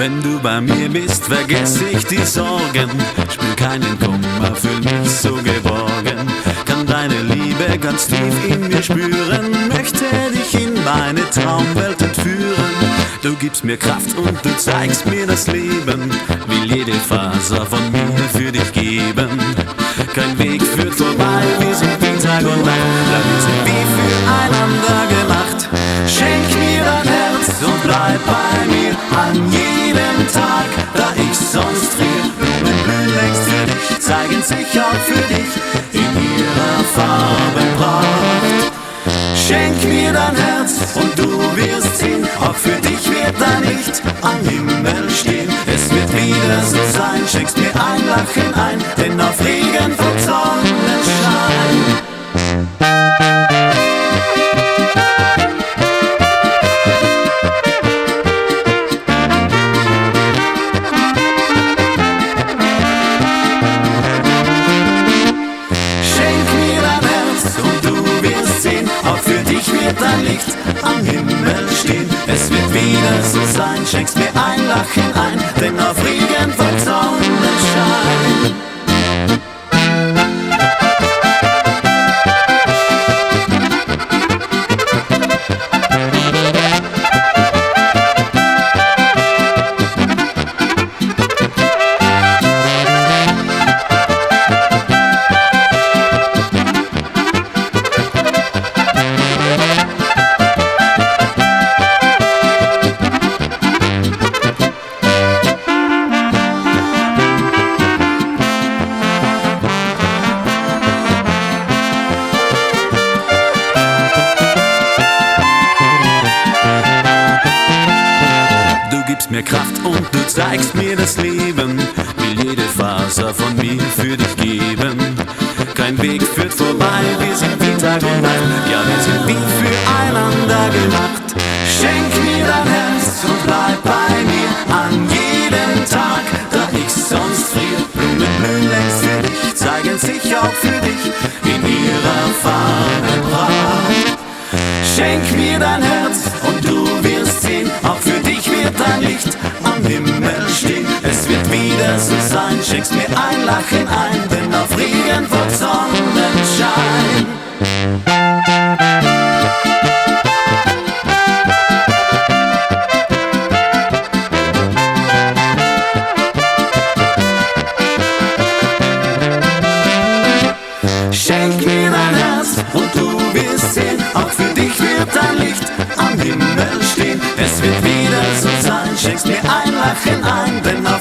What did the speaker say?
Wenn du bei mir bist, vergesse ich die Sorgen, spür keinen Kummer, fühl mich so geborgen. Kann deine Liebe ganz tief in mir spüren, möchte dich in meine Traumwelt entführen. Du gibst mir Kraft und du zeigst mir das Leben, will jede Faser von mir für dich geben. Kein Weg führt vorbei, wir sind wie Tag und Nacht, da wir sind wie füreinander gemacht. Schenk mir dein Herz und bleib bei mir an jedem Tag, da ich sonst frier. Blumen blühen längst für dich, zeigen sich auch für dich in ihrer Farbenpracht. Schenk mir dein Herz und du wirst sehen, auch für dich wird dein Licht am Himmel stehen. Es wird wieder so sein, schenkst mir ein Lachen ein, denn auf Regen folgt Sonnenschein. Dein Licht am Himmel stehen, es wird wieder so sein, schenkst mir ein Lachen ein, denn auf Regen folgt Sonnenschein. Mir Kraft und du zeigst mir das Leben, will jede Faser von mir für dich geben. Kein Weg führt vorbei, wir sind wie Tag und Nacht, ja wir sind wie füreinander gemacht. Schenk mir dein Herz und bleib bei mir an jedem Tag, da ich sonst frier. Blumen blühen längst für dich, zeigen sich auch für dich in ihrer Farbenpracht. Schenk mir dein Herz und du wirst sehen, auch für dich wird dein Licht am Himmel stehen. Es wird wieder so sein, schenkst mir ein Lachen ein, denn auf Regen folgt Sonnenschein. Schenk mir dein Herz und du wirst sehen, auch für dich wird dein Licht am Himmel stehen. Es wird wieder so sein, schenkst mir ein Lachen ein, denn auf